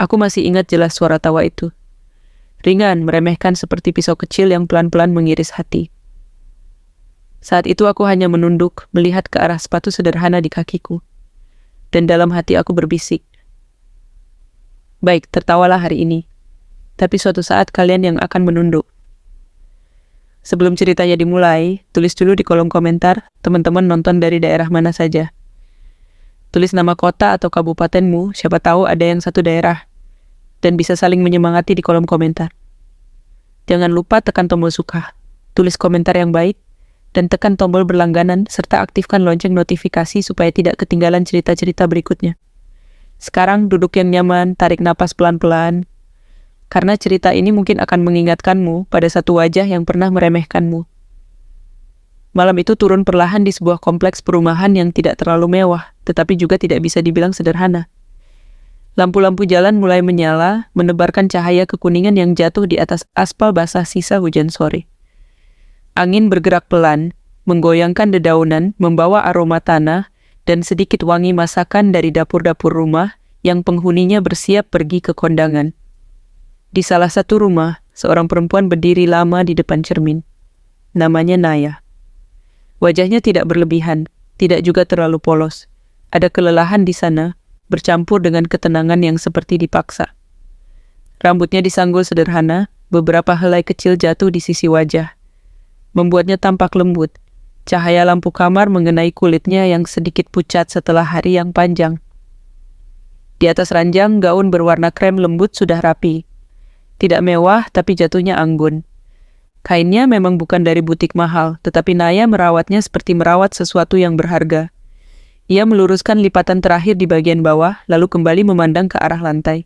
Aku masih ingat jelas suara tawa itu. Ringan, meremehkan seperti pisau kecil yang pelan-pelan mengiris hati. Saat itu aku hanya menunduk, melihat ke arah sepatu sederhana di kakiku. Dan dalam hati aku berbisik. Baik, tertawalah hari ini. Tapi suatu saat kalian yang akan menunduk. Sebelum ceritanya dimulai, tulis dulu di kolom komentar, teman-teman nonton dari daerah mana saja. Tulis nama kota atau kabupatenmu, siapa tahu ada yang satu daerah. Dan bisa saling menyemangati di kolom komentar. Jangan lupa tekan tombol suka, tulis komentar yang baik, dan tekan tombol berlangganan serta aktifkan lonceng notifikasi supaya tidak ketinggalan cerita-cerita berikutnya. Sekarang duduk yang nyaman, tarik napas pelan-pelan, karena cerita ini mungkin akan mengingatkanmu pada satu wajah yang pernah meremehkanmu. Malam itu turun perlahan di sebuah kompleks perumahan yang tidak terlalu mewah, tetapi juga tidak bisa dibilang sederhana. Lampu-lampu jalan mulai menyala, menebarkan cahaya kekuningan yang jatuh di atas aspal basah sisa hujan sore. Angin bergerak pelan, menggoyangkan dedaunan, membawa aroma tanah, dan sedikit wangi masakan dari dapur-dapur rumah yang penghuninya bersiap pergi ke kondangan. Di salah satu rumah, seorang perempuan berdiri lama di depan cermin. Namanya Naya. Wajahnya tidak berlebihan, tidak juga terlalu polos. Ada kelelahan di sana, bercampur dengan ketenangan yang seperti dipaksa. Rambutnya disanggul sederhana, beberapa helai kecil jatuh di sisi wajah. Membuatnya tampak lembut. Cahaya lampu kamar mengenai kulitnya yang sedikit pucat setelah hari yang panjang. Di atas ranjang, gaun berwarna krem lembut sudah rapi. Tidak mewah, tapi jatuhnya anggun. Kainnya memang bukan dari butik mahal, tetapi Naya merawatnya seperti merawat sesuatu yang berharga. Ia meluruskan lipatan terakhir di bagian bawah, lalu kembali memandang ke arah lantai.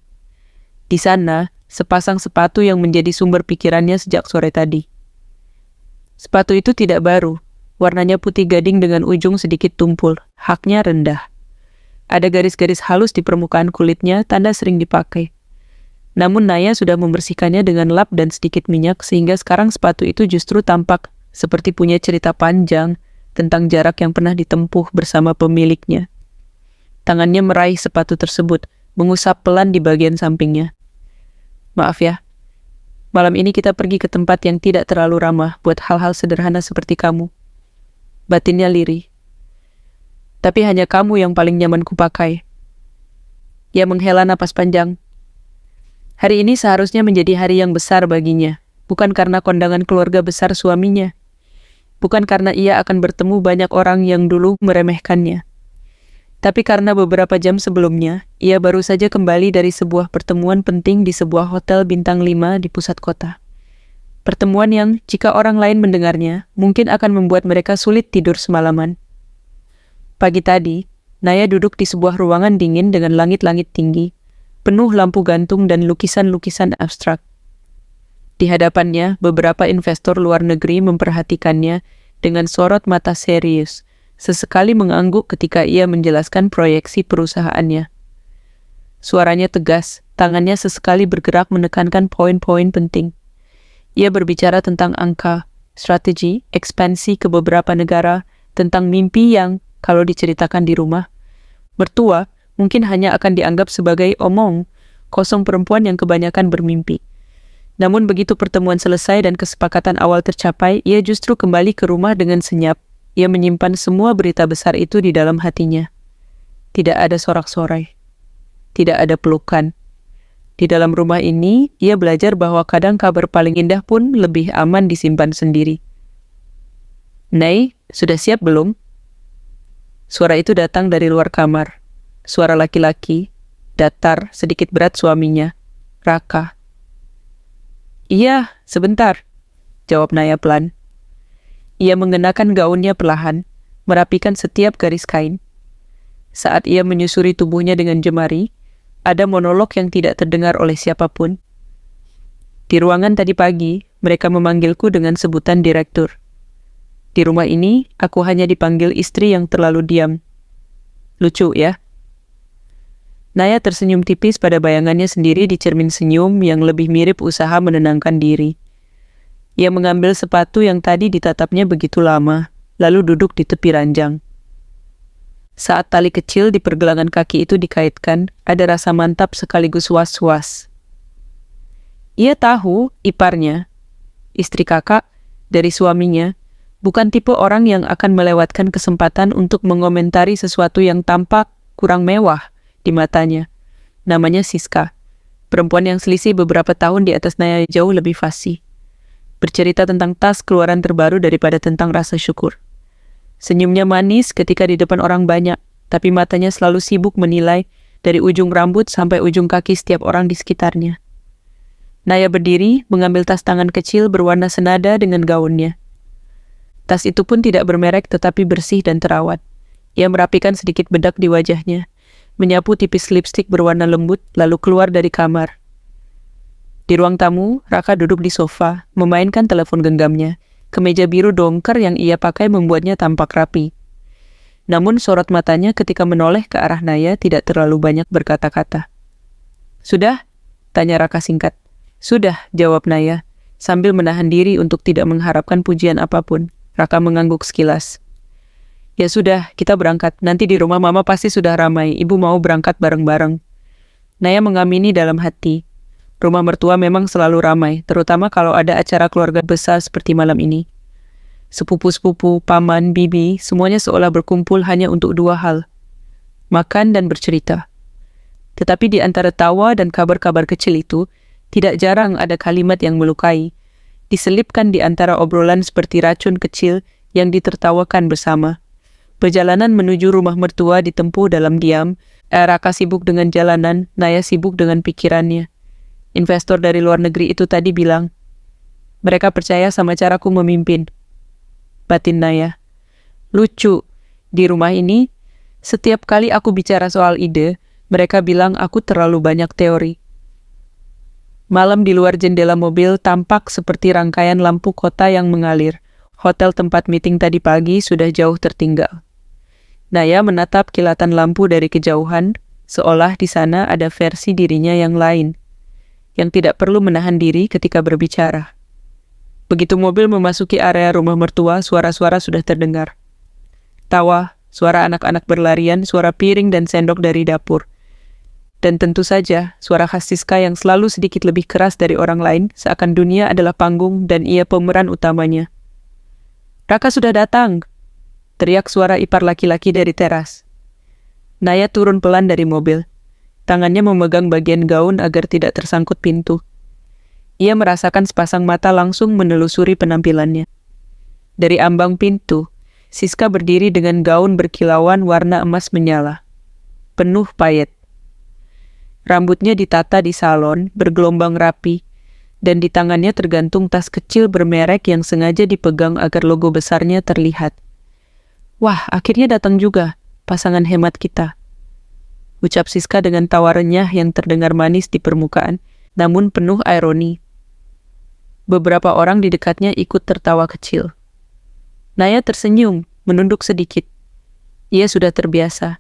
Di sana, sepasang sepatu yang menjadi sumber pikirannya sejak sore tadi. Sepatu itu tidak baru, warnanya putih gading dengan ujung sedikit tumpul, haknya rendah. Ada garis-garis halus di permukaan kulitnya, tanda sering dipakai. Namun Naya sudah membersihkannya dengan lap dan sedikit minyak, sehingga sekarang sepatu itu justru tampak seperti punya cerita panjang tentang jarak yang pernah ditempuh bersama pemiliknya. Tangannya meraih sepatu tersebut, mengusap pelan di bagian sampingnya. Maaf ya, malam ini kita pergi ke tempat yang tidak terlalu ramah buat hal-hal sederhana seperti kamu. Batinnya lirih. Tapi hanya kamu yang paling nyaman kupakai. Ia menghela napas panjang. Hari ini seharusnya menjadi hari yang besar baginya, bukan karena kondangan keluarga besar suaminya. Bukan karena ia akan bertemu banyak orang yang dulu meremehkannya. Tapi karena beberapa jam sebelumnya, ia baru saja kembali dari sebuah pertemuan penting di sebuah hotel bintang 5 di pusat kota. Pertemuan yang, jika orang lain mendengarnya, mungkin akan membuat mereka sulit tidur semalaman. Pagi tadi, Naya duduk di sebuah ruangan dingin dengan langit-langit tinggi, penuh lampu gantung dan lukisan-lukisan abstrak. Di hadapannya, beberapa investor luar negeri memperhatikannya dengan sorot mata serius, sesekali mengangguk ketika ia menjelaskan proyeksi perusahaannya. Suaranya tegas, tangannya sesekali bergerak menekankan poin-poin penting. Ia berbicara tentang angka, strategi, ekspansi ke beberapa negara, tentang mimpi yang, kalau diceritakan di rumah, mertua mungkin hanya akan dianggap sebagai omong kosong perempuan yang kebanyakan bermimpi. Namun begitu pertemuan selesai dan kesepakatan awal tercapai, ia justru kembali ke rumah dengan senyap. Ia menyimpan semua berita besar itu di dalam hatinya. Tidak ada sorak-sorai. Tidak ada pelukan. Di dalam rumah ini, ia belajar bahwa kadang kabar paling indah pun lebih aman disimpan sendiri. Nay, sudah siap belum? Suara itu datang dari luar kamar. Suara laki-laki, datar, sedikit berat suaminya, Raka. Iya, sebentar, jawab Naya pelan. Ia mengenakan gaunnya perlahan, merapikan setiap garis kain. Saat ia menyusuri tubuhnya dengan jemari, ada monolog yang tidak terdengar oleh siapapun. Di ruangan tadi pagi, mereka memanggilku dengan sebutan direktur. Di rumah ini, aku hanya dipanggil istri yang terlalu diam. Lucu ya? Naya tersenyum tipis pada bayangannya sendiri di cermin senyum yang lebih mirip usaha menenangkan diri. Ia mengambil sepatu yang tadi ditatapnya begitu lama, lalu duduk di tepi ranjang. Saat tali kecil di pergelangan kaki itu dikaitkan, ada rasa mantap sekaligus was-was. Ia tahu iparnya, istri kakak, dari suaminya, bukan tipe orang yang akan melewatkan kesempatan untuk mengomentari sesuatu yang tampak kurang mewah di matanya. Namanya Siska, perempuan yang selisih beberapa tahun di atas Naya jauh lebih fasih. Bercerita tentang tas keluaran terbaru daripada tentang rasa syukur. Senyumnya manis ketika di depan orang banyak, tapi matanya selalu sibuk menilai dari ujung rambut sampai ujung kaki setiap orang di sekitarnya. Naya berdiri, mengambil tas tangan kecil berwarna senada dengan gaunnya. Tas itu pun tidak bermerek tetapi bersih dan terawat. Ia merapikan sedikit bedak di wajahnya, menyapu tipis lipstik berwarna lembut, lalu keluar dari kamar. Di ruang tamu, Raka duduk di sofa, memainkan telepon genggamnya. Kemeja biru dongker yang ia pakai membuatnya tampak rapi. Namun sorot matanya ketika menoleh ke arah Naya tidak terlalu banyak berkata-kata. "Sudah?" tanya Raka singkat. "Sudah," jawab Naya, sambil menahan diri untuk tidak mengharapkan pujian apapun. Raka mengangguk sekilas. "Ya sudah, kita berangkat. Nanti di rumah Mama pasti sudah ramai. Ibu mau berangkat bareng-bareng." Naya mengamini dalam hati. Rumah mertua memang selalu ramai, terutama kalau ada acara keluarga besar seperti malam ini. Sepupu-sepupu, paman, bibi, semuanya seolah berkumpul hanya untuk dua hal, makan dan bercerita. Tetapi di antara tawa dan kabar-kabar kecil itu, tidak jarang ada kalimat yang melukai, diselipkan di antara obrolan seperti racun kecil yang ditertawakan bersama. Perjalanan menuju rumah mertua ditempuh dalam diam. Raka sibuk dengan jalanan, Naya sibuk dengan pikirannya. Investor dari luar negeri itu tadi bilang, "Mereka percaya sama caraku memimpin." Batin Naya. "Lucu, di rumah ini, setiap kali aku bicara soal ide, mereka bilang aku terlalu banyak teori." Malam di luar jendela mobil tampak seperti rangkaian lampu kota yang mengalir. Hotel tempat meeting tadi pagi sudah jauh tertinggal. Naya menatap kilatan lampu dari kejauhan, seolah di sana ada versi dirinya yang lain, yang tidak perlu menahan diri ketika berbicara. Begitu mobil memasuki area rumah mertua, suara-suara sudah terdengar. Tawa, suara anak-anak berlarian, suara piring dan sendok dari dapur. Dan tentu saja, suara khas Siska yang selalu sedikit lebih keras dari orang lain, seakan dunia adalah panggung dan ia pemeran utamanya. "Raka sudah datang!" teriak suara ipar laki-laki dari teras. Naya turun pelan dari mobil. Tangannya memegang bagian gaun agar tidak tersangkut pintu. Ia merasakan sepasang mata langsung menelusuri penampilannya. Dari ambang pintu, Siska berdiri dengan gaun berkilauan warna emas menyala, penuh payet. Rambutnya ditata di salon, bergelombang rapi, dan di tangannya tergantung tas kecil bermerek yang sengaja dipegang agar logo besarnya terlihat. "Wah, akhirnya datang juga, pasangan hemat kita," ucap Siska dengan tawa renyah yang terdengar manis di permukaan, namun penuh ironi. Beberapa orang di dekatnya ikut tertawa kecil. Naya tersenyum, menunduk sedikit. Ia sudah terbiasa.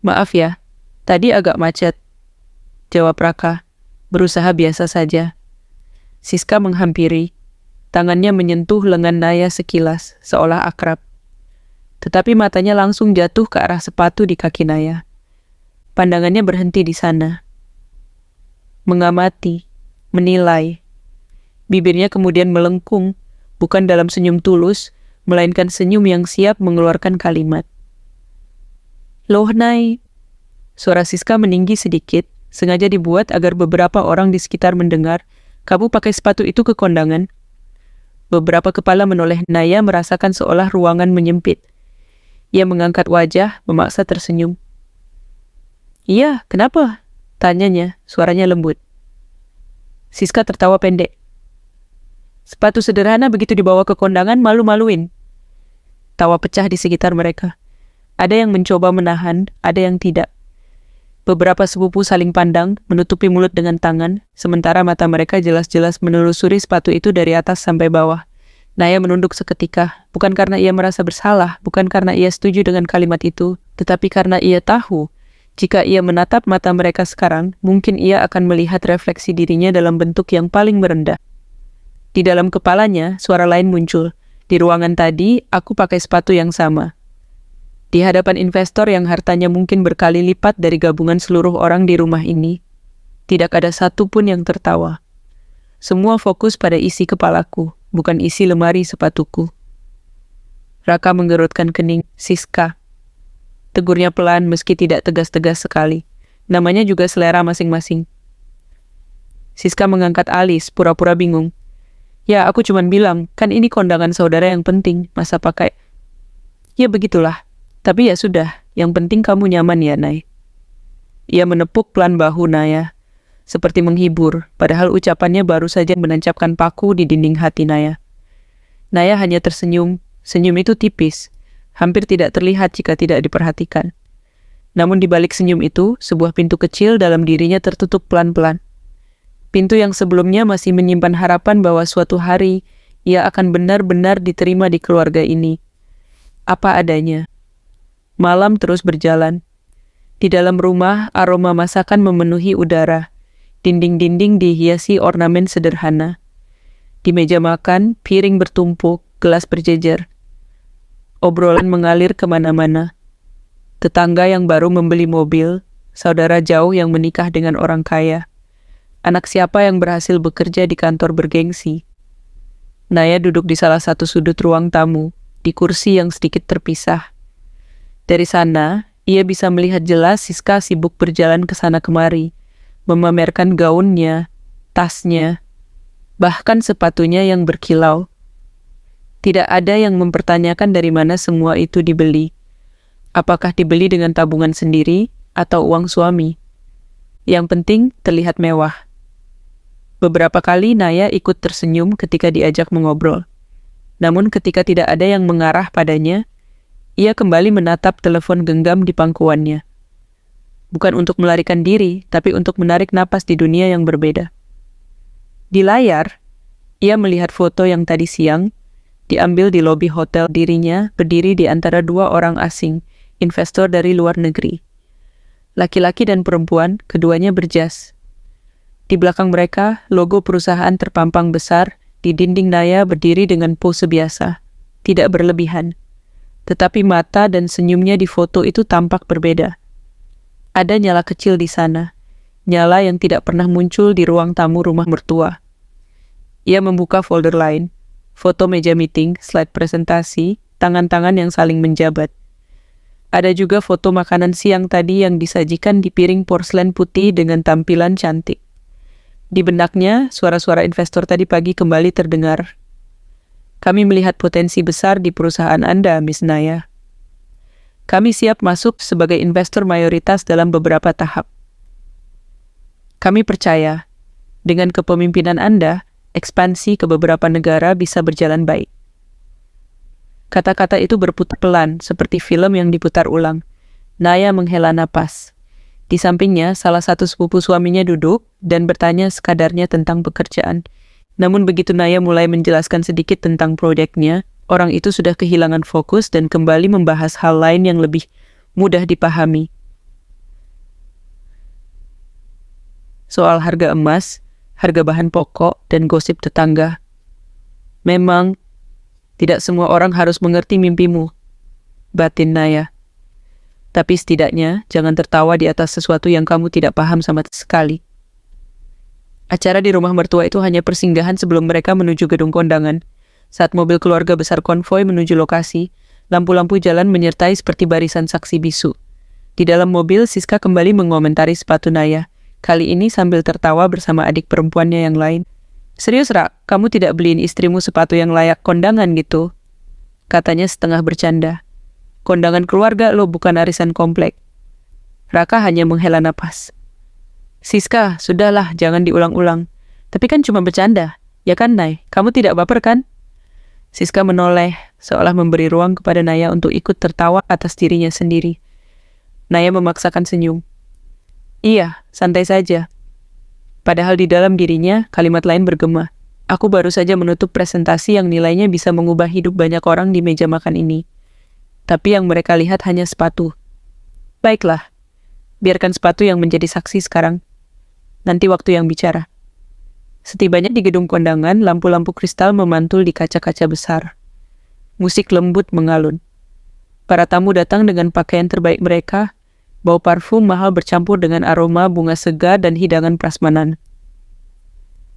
"Maaf ya, tadi agak macet," jawab Raka, berusaha biasa saja. Siska menghampiri, tangannya menyentuh lengan Naya sekilas, seolah akrab. Tetapi matanya langsung jatuh ke arah sepatu di kaki Naya. Pandangannya berhenti di sana. Mengamati, menilai. Bibirnya kemudian melengkung, bukan dalam senyum tulus, melainkan senyum yang siap mengeluarkan kalimat. "Loh, Nay." Suara Siska meninggi sedikit, sengaja dibuat agar beberapa orang di sekitar mendengar. "Kamu pakai sepatu itu ke kondangan?" Beberapa kepala menoleh Naya merasakan seolah ruangan menyempit. Ia mengangkat wajah, memaksa tersenyum. "Iya, kenapa?" tanyanya, suaranya lembut. Siska tertawa pendek. "Sepatu sederhana begitu dibawa ke kondangan, malu-maluin." Tawa pecah di sekitar mereka. Ada yang mencoba menahan, ada yang tidak. Beberapa sepupu saling pandang, menutupi mulut dengan tangan, sementara mata mereka jelas-jelas menelusuri sepatu itu dari atas sampai bawah. Naya menunduk seketika, bukan karena ia merasa bersalah, bukan karena ia setuju dengan kalimat itu, tetapi karena ia tahu, jika ia menatap mata mereka sekarang, mungkin ia akan melihat refleksi dirinya dalam bentuk yang paling merendah. Di dalam kepalanya, suara lain muncul. "Di ruangan tadi, aku pakai sepatu yang sama." Di hadapan investor yang hartanya mungkin berkali lipat dari gabungan seluruh orang di rumah ini, tidak ada satupun yang tertawa. Semua fokus pada isi kepalaku, bukan isi lemari sepatuku. Raka menggerutkan kening. Siska. Tegurnya pelan meski tidak tegas-tegas sekali. Namanya juga selera masing-masing. Siska mengangkat alis, pura-pura bingung. Ya, aku cuman bilang, kan ini kondangan saudara yang penting, masa pakai? Ya begitulah. Tapi ya sudah, yang penting kamu nyaman ya, Nay. Ia menepuk pelan bahu Naya, seperti menghibur, padahal ucapannya baru saja menancapkan paku di dinding hati Naya. Naya hanya tersenyum, senyum itu tipis, hampir tidak terlihat jika tidak diperhatikan. Namun di balik senyum itu, sebuah pintu kecil dalam dirinya tertutup pelan-pelan. Pintu yang sebelumnya masih menyimpan harapan bahwa suatu hari ia akan benar-benar diterima di keluarga ini. Apa adanya. Malam terus berjalan. Di dalam rumah, aroma masakan memenuhi udara. Dinding-dinding dihiasi ornamen sederhana. Di meja makan, piring bertumpuk, gelas berjejer. Obrolan mengalir kemana-mana. Tetangga yang baru membeli mobil, saudara jauh yang menikah dengan orang kaya. Anak siapa yang berhasil bekerja di kantor bergengsi. Naya duduk di salah satu sudut ruang tamu, di kursi yang sedikit terpisah. Dari sana, ia bisa melihat jelas Siska sibuk berjalan ke sana kemari, memamerkan gaunnya, tasnya, bahkan sepatunya yang berkilau. Tidak ada yang mempertanyakan dari mana semua itu dibeli. Apakah dibeli dengan tabungan sendiri atau uang suami? Yang penting terlihat mewah. Beberapa kali Naya ikut tersenyum ketika diajak mengobrol. Namun ketika tidak ada yang mengarah padanya, ia kembali menatap telepon genggam di pangkuannya. Bukan untuk melarikan diri, tapi untuk menarik napas di dunia yang berbeda. Di layar, ia melihat foto yang tadi siang, diambil di lobi hotel dirinya berdiri di antara dua orang asing, investor dari luar negeri. Laki-laki dan perempuan, keduanya berjas. Di belakang mereka, logo perusahaan terpampang besar, di dinding Naya berdiri dengan pose biasa, tidak berlebihan. Tetapi mata dan senyumnya di foto itu tampak berbeda. Ada nyala kecil di sana, nyala yang tidak pernah muncul di ruang tamu rumah mertua. Ia membuka folder lain, foto meja meeting, slide presentasi, tangan-tangan yang saling menjabat. Ada juga foto makanan siang tadi yang disajikan di piring porselen putih dengan tampilan cantik. Di benaknya, suara-suara investor tadi pagi kembali terdengar. Kami melihat potensi besar di perusahaan Anda, Miss Naya. Kami siap masuk sebagai investor mayoritas dalam beberapa tahap. Kami percaya, dengan kepemimpinan Anda, ekspansi ke beberapa negara bisa berjalan baik. Kata-kata itu berputar pelan, seperti film yang diputar ulang. Naya menghela napas. Di sampingnya, salah satu sepupu suaminya duduk dan bertanya sekadarnya tentang pekerjaan. Namun begitu Naya mulai menjelaskan sedikit tentang proyeknya, orang itu sudah kehilangan fokus dan kembali membahas hal lain yang lebih mudah dipahami. Soal harga emas, harga bahan pokok, dan gosip tetangga. Memang, tidak semua orang harus mengerti mimpimu, batin Naya. Tapi setidaknya, jangan tertawa di atas sesuatu yang kamu tidak paham sama sekali. Acara di rumah mertua itu hanya persinggahan sebelum mereka menuju gedung kondangan. Saat mobil keluarga besar konvoi menuju lokasi, lampu-lampu jalan menyertai seperti barisan saksi bisu. Di dalam mobil, Siska kembali mengomentari sepatu Naya, kali ini sambil tertawa bersama adik perempuannya yang lain. Serius, Rak, kamu tidak beliin istrimu sepatu yang layak kondangan gitu? Katanya setengah bercanda. Kondangan keluarga lo, bukan arisan komplek. Raka hanya menghela napas. Siska, sudahlah, jangan diulang-ulang. Tapi kan cuma bercanda, ya kan, Nay? Kamu tidak baper kan? Siska menoleh, seolah memberi ruang kepada Naya untuk ikut tertawa atas dirinya sendiri. Naya memaksakan senyum. Iya, santai saja. Padahal di dalam dirinya, kalimat lain bergema. Aku baru saja menutup presentasi yang nilainya bisa mengubah hidup banyak orang di meja makan ini. Tapi yang mereka lihat hanya sepatu. Baiklah, biarkan sepatu yang menjadi saksi sekarang. Nanti waktu yang bicara. Setibanya di gedung kondangan, lampu-lampu kristal memantul di kaca-kaca besar. Musik lembut mengalun. Para tamu datang dengan pakaian terbaik mereka, bau parfum mahal bercampur dengan aroma bunga segar dan hidangan prasmanan.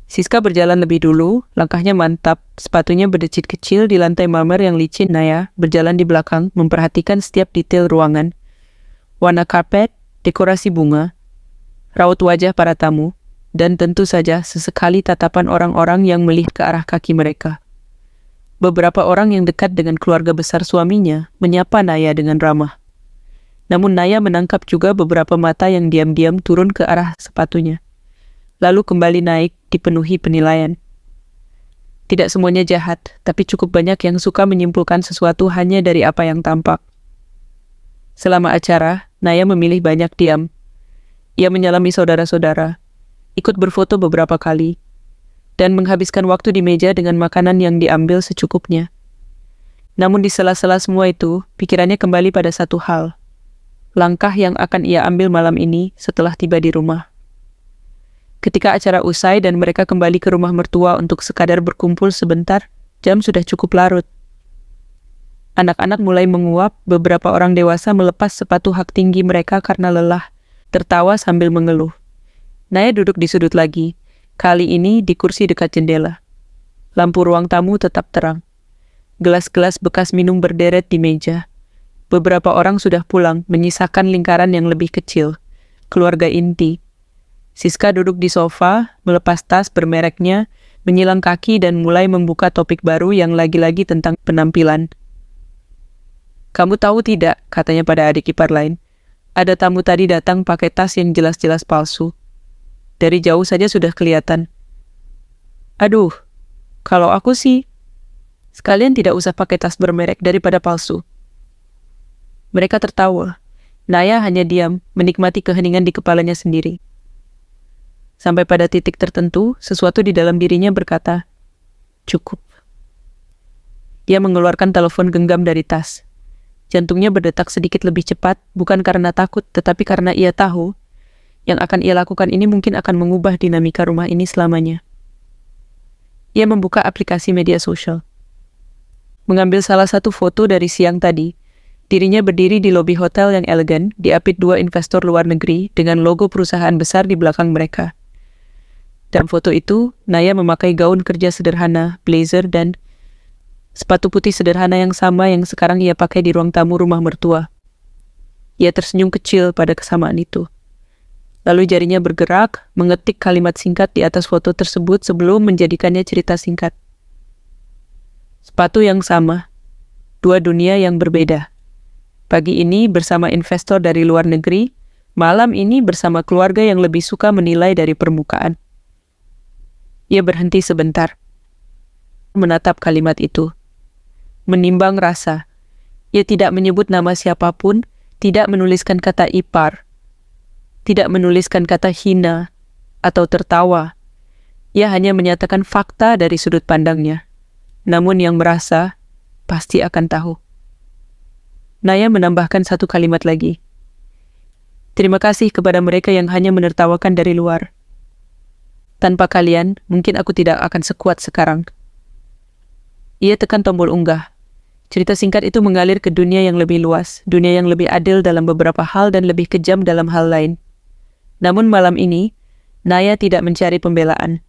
Siska berjalan lebih dulu, langkahnya mantap, sepatunya berdecit kecil di lantai marmer yang licin. Naya berjalan di belakang, memperhatikan setiap detail ruangan. Warna karpet, dekorasi bunga, raut wajah para tamu, dan tentu saja sesekali tatapan orang-orang yang melihat ke arah kaki mereka. Beberapa orang yang dekat dengan keluarga besar suaminya menyapa Naya dengan ramah. Namun Naya menangkap juga beberapa mata yang diam-diam turun ke arah sepatunya, lalu kembali naik dipenuhi penilaian. Tidak semuanya jahat, tapi cukup banyak yang suka menyimpulkan sesuatu hanya dari apa yang tampak. Selama acara, Naya memilih banyak diam. Ia menyalami saudara-saudara, ikut berfoto beberapa kali, dan menghabiskan waktu di meja dengan makanan yang diambil secukupnya. Namun di sela-sela semua itu, pikirannya kembali pada satu hal, langkah yang akan ia ambil malam ini setelah tiba di rumah. Ketika acara usai dan mereka kembali ke rumah mertua untuk sekadar berkumpul sebentar, jam sudah cukup larut. Anak-anak mulai menguap, beberapa orang dewasa melepas sepatu hak tinggi mereka karena lelah, tertawa sambil mengeluh. Naya duduk di sudut lagi, kali ini di kursi dekat jendela. Lampu ruang tamu tetap terang. Gelas-gelas bekas minum berderet di meja. Beberapa orang sudah pulang, menyisakan lingkaran yang lebih kecil. Keluarga inti. Siska duduk di sofa, melepas tas bermereknya, menyilang kaki dan mulai membuka topik baru yang lagi-lagi tentang penampilan. "Kamu tahu tidak," katanya pada adik ipar lain, "ada tamu tadi datang pakai tas yang jelas-jelas palsu. Dari jauh saja sudah kelihatan." "Aduh, kalau aku sih, sekalian tidak usah pakai tas bermerek daripada palsu." Mereka tertawa. Naya hanya diam, menikmati keheningan di kepalanya sendiri. Sampai pada titik tertentu, sesuatu di dalam dirinya berkata, "Cukup." Ia mengeluarkan telepon genggam dari tas. Jantungnya berdetak sedikit lebih cepat, bukan karena takut, tetapi karena ia tahu yang akan ia lakukan ini mungkin akan mengubah dinamika rumah ini selamanya. Ia membuka aplikasi media sosial. Mengambil salah satu foto dari siang tadi, dirinya berdiri di lobi hotel yang elegan, diapit dua investor luar negeri dengan logo perusahaan besar di belakang mereka. Dalam foto itu, Naya memakai gaun kerja sederhana, blazer, dan sepatu putih sederhana yang sama yang sekarang ia pakai di ruang tamu rumah mertua. Ia tersenyum kecil pada kesamaan itu. Lalu jarinya bergerak, mengetik kalimat singkat di atas foto tersebut sebelum menjadikannya cerita singkat. Sepatu yang sama, dua dunia yang berbeda. Pagi ini bersama investor dari luar negeri, malam ini bersama keluarga yang lebih suka menilai dari permukaan. Ia berhenti sebentar, menatap kalimat itu, menimbang rasa. Ia tidak menyebut nama siapapun, tidak menuliskan kata ipar, tidak menuliskan kata hina atau tertawa. Ia hanya menyatakan fakta dari sudut pandangnya. Namun yang merasa pasti akan tahu. Naya menambahkan satu kalimat lagi. "Terima kasih kepada mereka yang hanya menertawakan dari luar. Tanpa kalian, mungkin aku tidak akan sekuat sekarang." Ia tekan tombol unggah. Cerita singkat itu mengalir ke dunia yang lebih luas, dunia yang lebih adil dalam beberapa hal dan lebih kejam dalam hal lain. Namun malam ini, Naya tidak mencari pembelaan.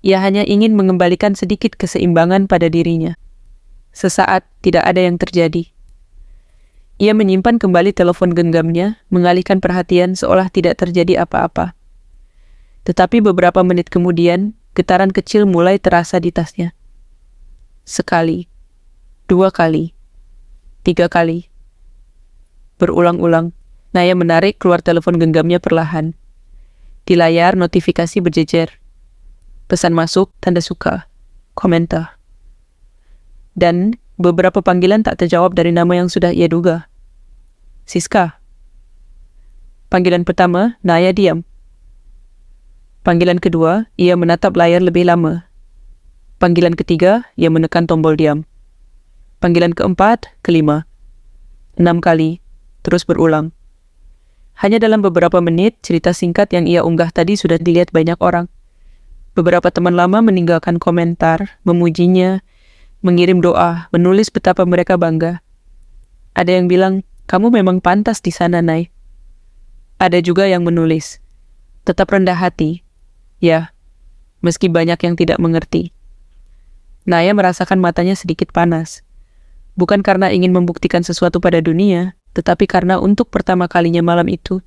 Ia hanya ingin mengembalikan sedikit keseimbangan pada dirinya. Sesaat, tidak ada yang terjadi. Ia menyimpan kembali telepon genggamnya, mengalihkan perhatian seolah tidak terjadi apa-apa. Tetapi beberapa menit kemudian, getaran kecil mulai terasa di tasnya. Sekali, dua kali, tiga kali. Berulang-ulang, Naya menarik keluar telepon genggamnya perlahan. Di layar notifikasi berjejer. Pesan masuk, tanda suka, komentar. Dan beberapa panggilan tak terjawab dari nama yang sudah ia duga. Siska. Panggilan pertama, Naya diam. Panggilan kedua, ia menatap layar lebih lama. Panggilan ketiga, ia menekan tombol diam. Panggilan keempat, kelima. 6 kali, terus berulang. Hanya dalam beberapa menit, cerita singkat yang ia unggah tadi sudah dilihat banyak orang. Beberapa teman lama meninggalkan komentar, memujinya, mengirim doa, menulis betapa mereka bangga. Ada yang bilang, kamu memang pantas di sana, Nay. Ada juga yang menulis, tetap rendah hati. Ya, meski banyak yang tidak mengerti. Naya merasakan matanya sedikit panas. Bukan karena ingin membuktikan sesuatu pada dunia, tetapi karena untuk pertama kalinya malam itu,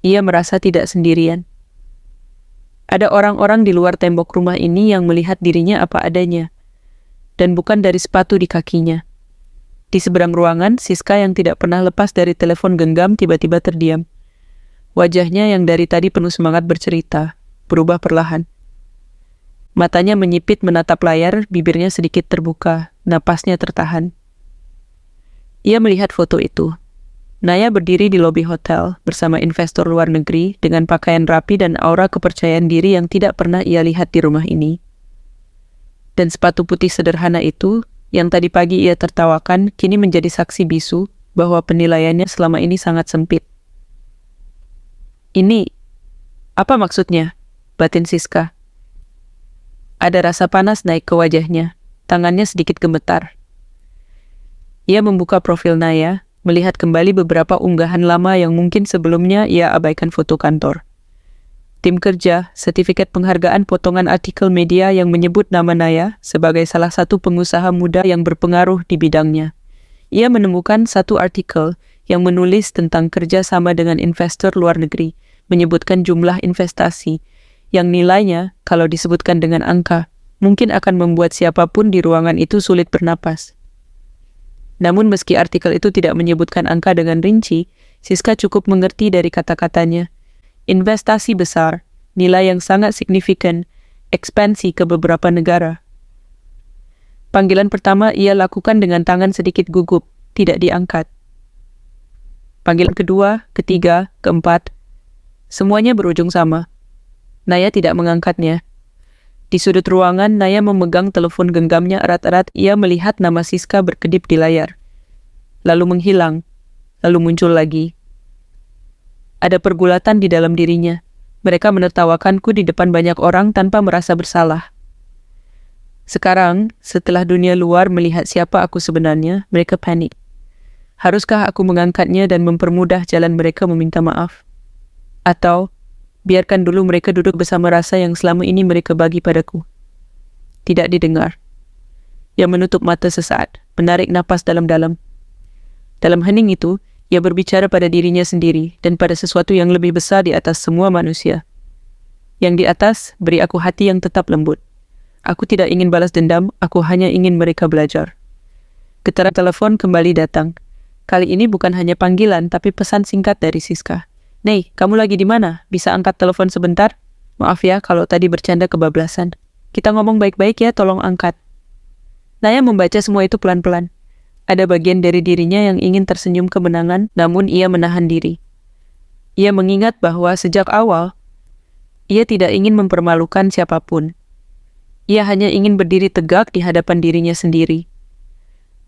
ia merasa tidak sendirian. Ada orang-orang di luar tembok rumah ini yang melihat dirinya apa adanya, dan bukan dari sepatu di kakinya. Di seberang ruangan, Siska yang tidak pernah lepas dari telepon genggam tiba-tiba terdiam. Wajahnya yang dari tadi penuh semangat bercerita, berubah perlahan. Matanya menyipit menatap layar, bibirnya sedikit terbuka, napasnya tertahan. Ia melihat foto itu. Naya berdiri di lobi hotel bersama investor luar negeri dengan pakaian rapi dan aura kepercayaan diri yang tidak pernah ia lihat di rumah ini. Dan sepatu putih sederhana itu, yang tadi pagi ia tertawakan, kini menjadi saksi bisu bahwa penilaiannya selama ini sangat sempit. Ini, apa maksudnya? Batin Siska. Ada rasa panas naik ke wajahnya, tangannya sedikit gemetar. Ia membuka profil Naya, melihat kembali beberapa unggahan lama yang mungkin sebelumnya ia abaikan foto kantor. Tim kerja, sertifikat penghargaan potongan artikel media yang menyebut nama Naya sebagai salah satu pengusaha muda yang berpengaruh di bidangnya. Ia menemukan satu artikel yang menulis tentang kerja sama dengan investor luar negeri, menyebutkan jumlah investasi, yang nilainya, kalau disebutkan dengan angka, mungkin akan membuat siapapun di ruangan itu sulit bernapas. Namun meski artikel itu tidak menyebutkan angka dengan rinci, Siska cukup mengerti dari kata-katanya. Investasi besar, nilai yang sangat signifikan, ekspansi ke beberapa negara. Panggilan pertama ia lakukan dengan tangan sedikit gugup, tidak diangkat. Panggilan kedua, ketiga, keempat, semuanya berujung sama. Naya tidak mengangkatnya. Di sudut ruangan, Naya memegang telepon genggamnya erat-erat. Ia melihat nama Siska berkedip di layar. Lalu menghilang. Lalu muncul lagi. Ada pergulatan di dalam dirinya. Mereka menertawakanku di depan banyak orang tanpa merasa bersalah. Sekarang, setelah dunia luar melihat siapa aku sebenarnya, mereka panik. Haruskah aku mengangkatnya dan mempermudah jalan mereka meminta maaf? Atau biarkan dulu mereka duduk bersama rasa yang selama ini mereka bagi padaku. Tidak didengar. Ia menutup mata sesaat, menarik napas dalam-dalam. Dalam hening itu, ia berbicara pada dirinya sendiri dan pada sesuatu yang lebih besar di atas semua manusia. Yang di atas, beri aku hati yang tetap lembut. Aku tidak ingin balas dendam, aku hanya ingin mereka belajar. Getaran telepon kembali datang. Kali ini bukan hanya panggilan, tapi pesan singkat dari Siska. Nei, kamu lagi di mana? Bisa angkat telepon sebentar? Maaf ya kalau tadi bercanda kebablasan. Kita ngomong baik-baik ya, tolong angkat. Naya membaca semua itu pelan-pelan. Ada bagian dari dirinya yang ingin tersenyum kemenangan, namun ia menahan diri. Ia mengingat bahwa sejak awal, ia tidak ingin mempermalukan siapapun. Ia hanya ingin berdiri tegak di hadapan dirinya sendiri.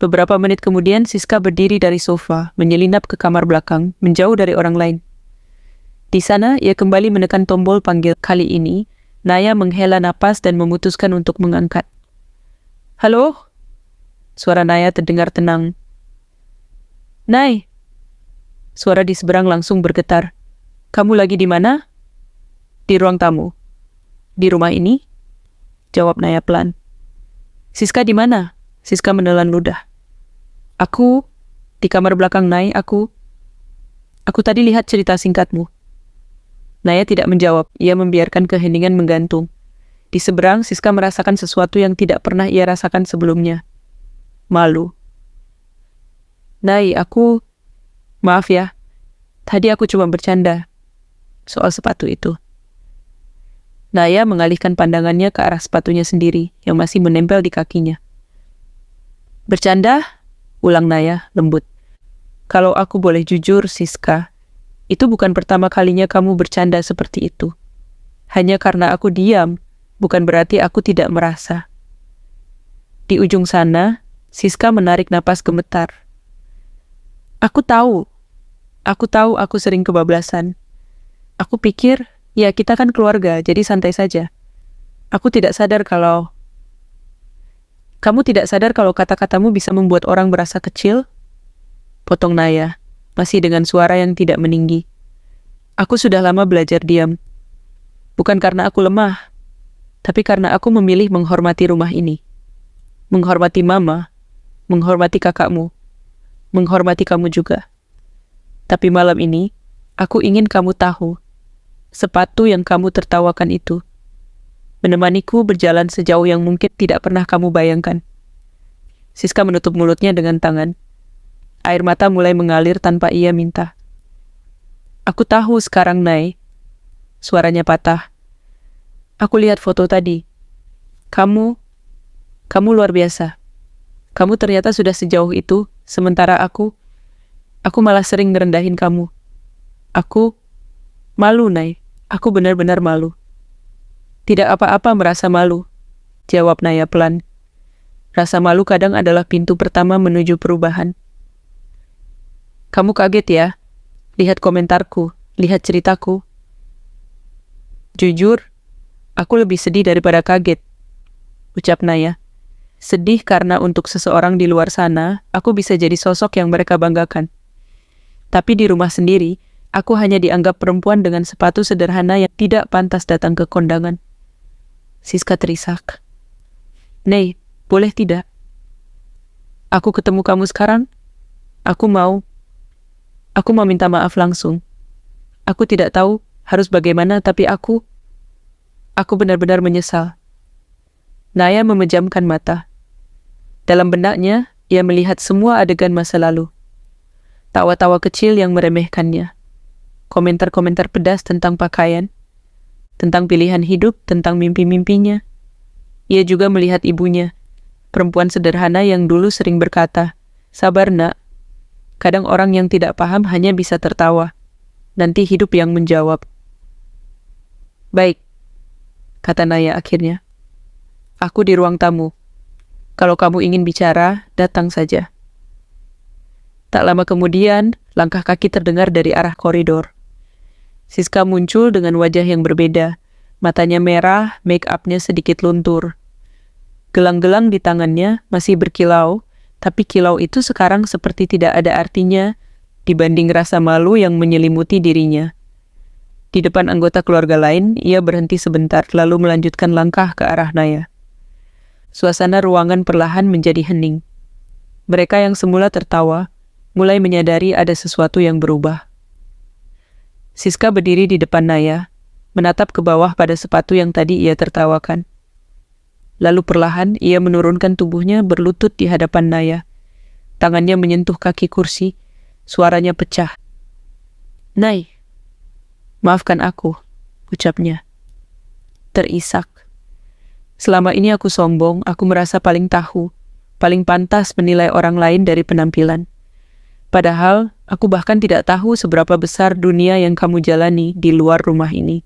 Beberapa menit kemudian, Siska berdiri dari sofa, menyelinap ke kamar belakang, menjauh dari orang lain. Di sana, ia kembali menekan tombol panggil. Kali ini, Naya menghela napas dan memutuskan untuk mengangkat. Halo? Suara Naya terdengar tenang. Nay! Suara di seberang langsung bergetar. Kamu lagi di mana? Di ruang tamu. Di rumah ini? Jawab Naya pelan. Siska di mana? Siska menelan ludah. Aku, di kamar belakang Nay, aku tadi lihat cerita singkatmu. Naya tidak menjawab, ia membiarkan keheningan menggantung. Di seberang, Siska merasakan sesuatu yang tidak pernah ia rasakan sebelumnya. Malu. Nay, maaf ya, tadi aku cuma bercanda soal sepatu itu. Naya mengalihkan pandangannya ke arah sepatunya sendiri yang masih menempel di kakinya. Bercanda? Ulang Naya, lembut. Kalau aku boleh jujur, Siska, itu bukan pertama kalinya kamu bercanda seperti itu. Hanya karena aku diam, bukan berarti aku tidak merasa. Di ujung sana, Siska menarik napas gemetar. Aku tahu aku sering kebablasan. Aku pikir, ya kita kan keluarga, jadi santai saja. Kamu tidak sadar kalau kata-katamu bisa membuat orang merasa kecil? potong Naya, masih dengan suara yang tidak meninggi. Aku sudah lama belajar diam. Bukan karena aku lemah, tapi karena aku memilih menghormati rumah ini. Menghormati mama, menghormati kakakmu, menghormati kamu juga. Tapi malam ini, aku ingin kamu tahu, sepatu yang kamu tertawakan itu menemaniku berjalan sejauh yang mungkin tidak pernah kamu bayangkan. Siska menutup mulutnya dengan tangan. Air mata mulai mengalir tanpa ia minta. Aku tahu sekarang, Nay. Suaranya patah. Aku lihat foto tadi. Kamu luar biasa. Kamu ternyata sudah sejauh itu, sementara aku malah sering ngerendahin kamu. Aku malu, Nay. Aku benar-benar malu. Tidak apa-apa merasa malu, jawab Naya pelan. Rasa malu kadang adalah pintu pertama menuju perubahan. Kamu kaget ya? Lihat komentarku, lihat ceritaku. Jujur, aku lebih sedih daripada kaget, ucap Naya. Sedih karena untuk seseorang di luar sana, aku bisa jadi sosok yang mereka banggakan. Tapi di rumah sendiri, aku hanya dianggap perempuan dengan sepatu sederhana yang tidak pantas datang ke kondangan. Siska terisak. Nei, boleh tidak? Aku ketemu kamu sekarang? Aku mau minta maaf langsung. Aku tidak tahu harus bagaimana, tapi aku benar-benar menyesal. Naya memejamkan mata. Dalam benaknya, ia melihat semua adegan masa lalu. Tawa-tawa kecil yang meremehkannya. Komentar-komentar pedas tentang pakaian, tentang pilihan hidup, tentang mimpi-mimpinya. Ia juga melihat ibunya, perempuan sederhana yang dulu sering berkata, "Sabar, Nak. Kadang orang yang tidak paham hanya bisa tertawa. Nanti hidup yang menjawab." Baik, kata Naya akhirnya. Aku di ruang tamu. Kalau kamu ingin bicara, datang saja. Tak lama kemudian, langkah kaki terdengar dari arah koridor. Siska muncul dengan wajah yang berbeda. Matanya merah, make-up-nya sedikit luntur. Gelang-gelang di tangannya masih berkilau, tapi kilau itu sekarang seperti tidak ada artinya dibanding rasa malu yang menyelimuti dirinya. Di depan anggota keluarga lain, ia berhenti sebentar lalu melanjutkan langkah ke arah Naya. Suasana ruangan perlahan menjadi hening. Mereka yang semula tertawa, mulai menyadari ada sesuatu yang berubah. Siska berdiri di depan Naya, menatap ke bawah pada sepatu yang tadi ia tertawakan. Lalu perlahan ia menurunkan tubuhnya berlutut di hadapan Naya. Tangannya menyentuh kaki kursi, suaranya pecah. Nay, maafkan aku, ucapnya. Terisak. Selama ini aku sombong, aku merasa paling tahu, paling pantas menilai orang lain dari penampilan. Padahal, aku bahkan tidak tahu seberapa besar dunia yang kamu jalani di luar rumah ini.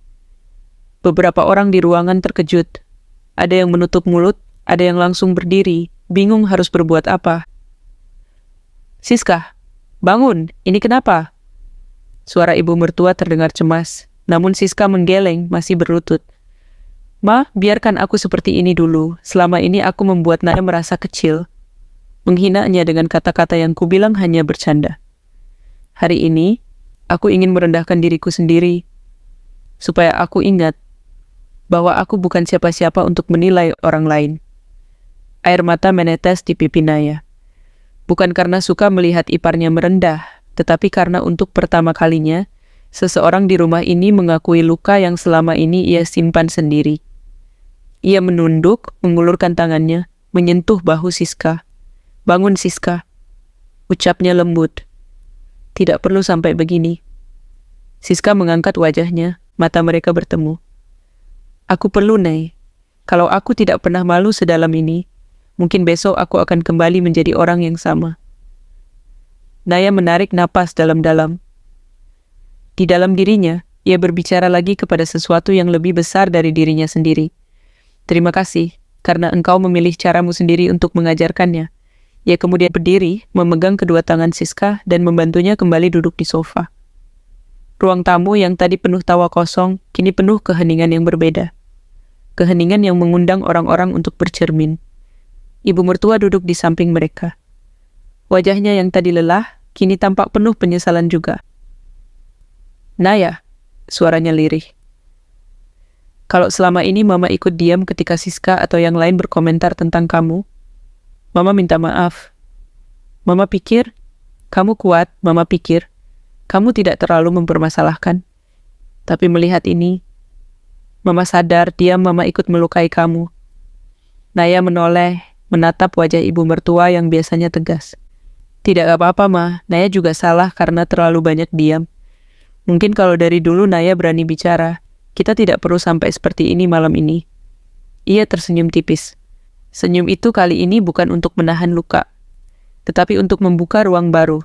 Beberapa orang di ruangan terkejut. Ada yang menutup mulut, ada yang langsung berdiri, bingung harus berbuat apa. Siska, bangun, ini kenapa? Suara ibu mertua terdengar cemas, namun Siska menggeleng, masih berlutut. Ma, biarkan aku seperti ini dulu, selama ini aku membuat Naya merasa kecil. Menghinanya dengan kata-kata yang kubilang hanya bercanda. Hari ini, aku ingin merendahkan diriku sendiri, supaya aku ingat bahwa aku bukan siapa-siapa untuk menilai orang lain. Air mata menetes di pipi Naya. Bukan karena suka melihat iparnya merendah, tetapi karena untuk pertama kalinya, seseorang di rumah ini mengakui luka yang selama ini ia simpan sendiri. Ia menunduk, mengulurkan tangannya, menyentuh bahu Siska. Bangun, Siska, ucapnya lembut. Tidak perlu sampai begini. Siska mengangkat wajahnya, mata mereka bertemu. Aku perlu, Nay. Kalau aku tidak pernah malu sedalam ini, mungkin besok aku akan kembali menjadi orang yang sama. Naya menarik napas dalam-dalam. Di dalam dirinya, ia berbicara lagi kepada sesuatu yang lebih besar dari dirinya sendiri. Terima kasih, karena engkau memilih caramu sendiri untuk mengajarkannya. Ia kemudian berdiri, memegang kedua tangan Siska dan membantunya kembali duduk di sofa. Ruang tamu yang tadi penuh tawa kosong, kini penuh keheningan yang berbeda. Keheningan yang mengundang orang-orang untuk bercermin. Ibu mertua duduk di samping mereka. Wajahnya yang tadi lelah, kini tampak penuh penyesalan juga. Naya, suaranya lirih. Kalau selama ini Mama ikut diam ketika Siska atau yang lain berkomentar tentang kamu, Mama minta maaf. Mama pikir, kamu kuat, Mama pikir, kamu tidak terlalu mempermasalahkan. Tapi melihat ini, Mama sadar diam Mama ikut melukai kamu. Naya menoleh, menatap wajah ibu mertua yang biasanya tegas. Tidak apa-apa, Ma. Naya juga salah karena terlalu banyak diam. Mungkin kalau dari dulu Naya berani bicara, kita tidak perlu sampai seperti ini malam ini. Ia tersenyum tipis. Senyum itu kali ini bukan untuk menahan luka, tetapi untuk membuka ruang baru.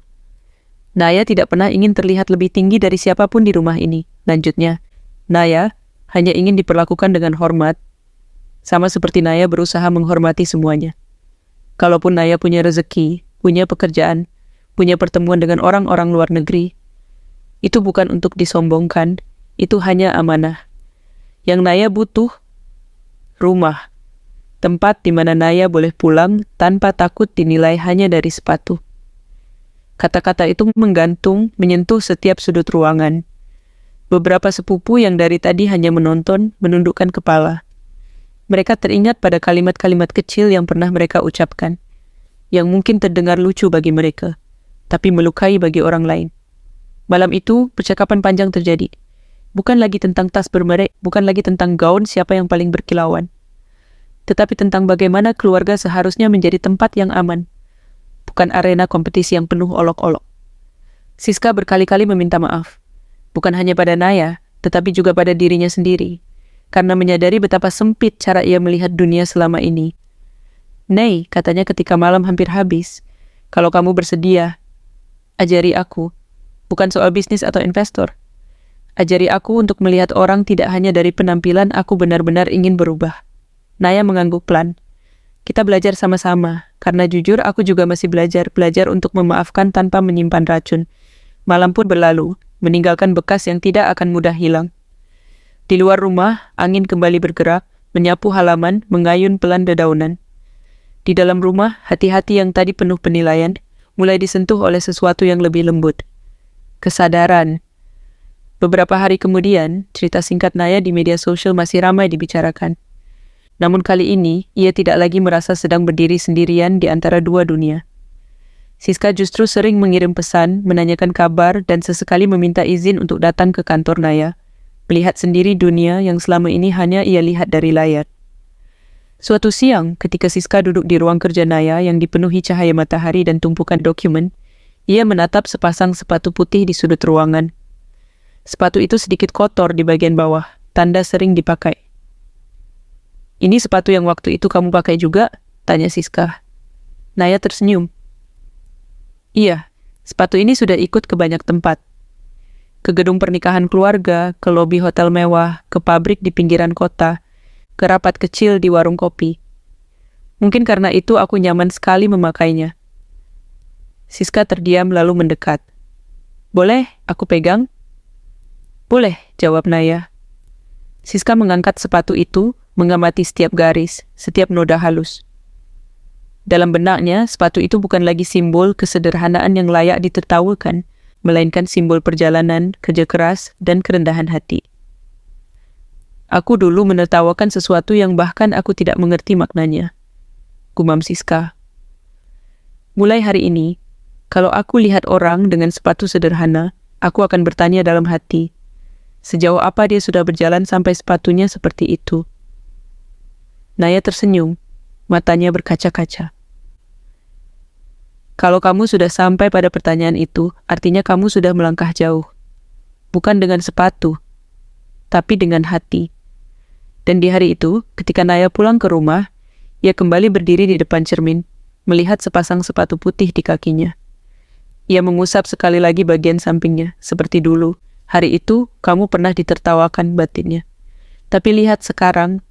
Naya tidak pernah ingin terlihat lebih tinggi dari siapapun di rumah ini. Lanjutnya, Naya hanya ingin diperlakukan dengan hormat, sama seperti Naya berusaha menghormati semuanya. Kalaupun Naya punya rezeki, punya pekerjaan, punya pertemuan dengan orang-orang luar negeri, itu bukan untuk disombongkan, itu hanya amanah. Yang Naya butuh, rumah. Tempat di mana Naya boleh pulang tanpa takut dinilai hanya dari sepatu. Kata-kata itu menggantung, menyentuh setiap sudut ruangan. Beberapa sepupu yang dari tadi hanya menonton, menundukkan kepala. Mereka teringat pada kalimat-kalimat kecil yang pernah mereka ucapkan, yang mungkin terdengar lucu bagi mereka, tapi melukai bagi orang lain. Malam itu, percakapan panjang terjadi. Bukan lagi tentang tas bermerek, bukan lagi tentang gaun siapa yang paling berkilauan. Tetapi tentang bagaimana keluarga seharusnya menjadi tempat yang aman. Bukan arena kompetisi yang penuh olok-olok. Siska berkali-kali meminta maaf. Bukan hanya pada Naya, tetapi juga pada dirinya sendiri. Karena menyadari betapa sempit cara ia melihat dunia selama ini. Nei, katanya ketika malam hampir habis, kalau kamu bersedia, ajari aku. Bukan soal bisnis atau investor. Ajari aku untuk melihat orang tidak hanya dari penampilan aku benar-benar ingin berubah. Naya mengangguk pelan. Kita belajar sama-sama, karena jujur aku juga masih belajar untuk memaafkan tanpa menyimpan racun. Malam pun berlalu, meninggalkan bekas yang tidak akan mudah hilang. Di luar rumah, angin kembali bergerak, menyapu halaman, mengayun pelan dedaunan. Di dalam rumah, hati-hati yang tadi penuh penilaian, mulai disentuh oleh sesuatu yang lebih lembut. Kesadaran. Beberapa hari kemudian, cerita singkat Naya di media sosial masih ramai dibicarakan. Namun kali ini, ia tidak lagi merasa sedang berdiri sendirian di antara dua dunia. Siska justru sering mengirim pesan, menanyakan kabar, dan sesekali meminta izin untuk datang ke kantor Naya, melihat sendiri dunia yang selama ini hanya ia lihat dari layar. Suatu siang, ketika Siska duduk di ruang kerja Naya yang dipenuhi cahaya matahari dan tumpukan dokumen, ia menatap sepasang sepatu putih di sudut ruangan. Sepatu itu sedikit kotor di bagian bawah, tanda sering dipakai. Ini sepatu yang waktu itu kamu pakai juga? Tanya Siska. Naya tersenyum. Iya, sepatu ini sudah ikut ke banyak tempat. Ke gedung pernikahan keluarga, ke lobi hotel mewah, ke pabrik di pinggiran kota, ke rapat kecil di warung kopi. Mungkin karena itu aku nyaman sekali memakainya. Siska terdiam lalu mendekat. Boleh aku pegang? Boleh, jawab Naya. Siska mengangkat sepatu itu, mengamati setiap garis, setiap noda halus. Dalam benaknya, sepatu itu bukan lagi simbol kesederhanaan yang layak ditertawakan, melainkan simbol perjalanan, kerja keras, dan kerendahan hati. Aku dulu menertawakan sesuatu yang bahkan aku tidak mengerti maknanya. Gumam Siska. Mulai hari ini, kalau aku lihat orang dengan sepatu sederhana, aku akan bertanya dalam hati, sejauh apa dia sudah berjalan sampai sepatunya seperti itu. Naya tersenyum, matanya berkaca-kaca. Kalau kamu sudah sampai pada pertanyaan itu, artinya kamu sudah melangkah jauh. Bukan dengan sepatu, tapi dengan hati. Dan di hari itu, ketika Naya pulang ke rumah, ia kembali berdiri di depan cermin, melihat sepasang sepatu putih di kakinya. Ia mengusap sekali lagi bagian sampingnya, seperti dulu. Hari itu, kamu pernah ditertawakan batinnya. Tapi lihat sekarang,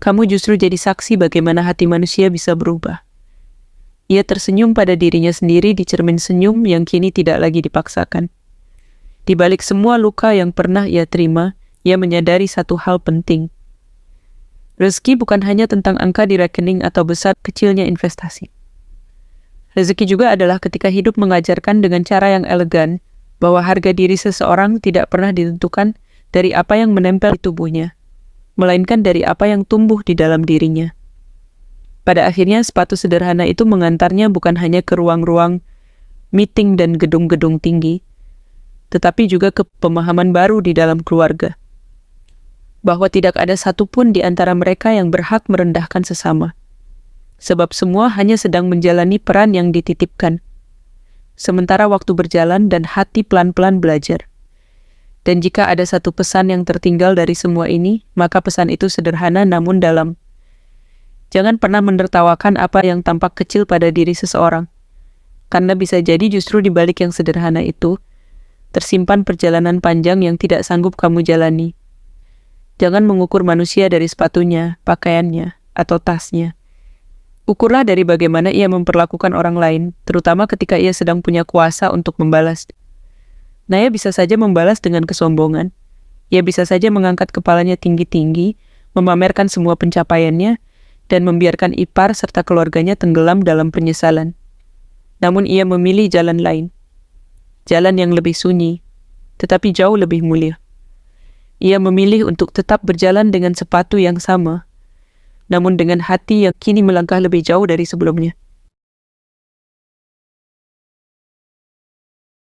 kamu justru jadi saksi bagaimana hati manusia bisa berubah. Ia tersenyum pada dirinya sendiri di cermin senyum yang kini tidak lagi dipaksakan. Di balik semua luka yang pernah ia terima, ia menyadari satu hal penting. Rezeki bukan hanya tentang angka di rekening atau besar kecilnya investasi. Rezeki juga adalah ketika hidup mengajarkan dengan cara yang elegan bahwa harga diri seseorang tidak pernah ditentukan dari apa yang menempel di tubuhnya, melainkan dari apa yang tumbuh di dalam dirinya. Pada akhirnya, sepatu sederhana itu mengantarnya bukan hanya ke ruang-ruang meeting dan gedung-gedung tinggi, tetapi juga ke pemahaman baru di dalam keluarga, bahwa tidak ada satupun di antara mereka yang berhak merendahkan sesama, sebab semua hanya sedang menjalani peran yang dititipkan, sementara waktu berjalan dan hati pelan-pelan belajar. Dan jika ada satu pesan yang tertinggal dari semua ini, maka pesan itu sederhana namun dalam. Jangan pernah menertawakan apa yang tampak kecil pada diri seseorang, karena bisa jadi justru di balik yang sederhana itu, tersimpan perjalanan panjang yang tidak sanggup kamu jalani. Jangan mengukur manusia dari sepatunya, pakaiannya, atau tasnya. Ukurlah dari bagaimana ia memperlakukan orang lain, terutama ketika ia sedang punya kuasa untuk membalas. Naya bisa saja membalas dengan kesombongan. Ia bisa saja mengangkat kepalanya tinggi-tinggi, memamerkan semua pencapaiannya, dan membiarkan ipar serta keluarganya tenggelam dalam penyesalan. Namun ia memilih jalan lain. Jalan yang lebih sunyi, tetapi jauh lebih mulia. Ia memilih untuk tetap berjalan dengan sepatu yang sama, namun dengan hati yang kini melangkah lebih jauh dari sebelumnya.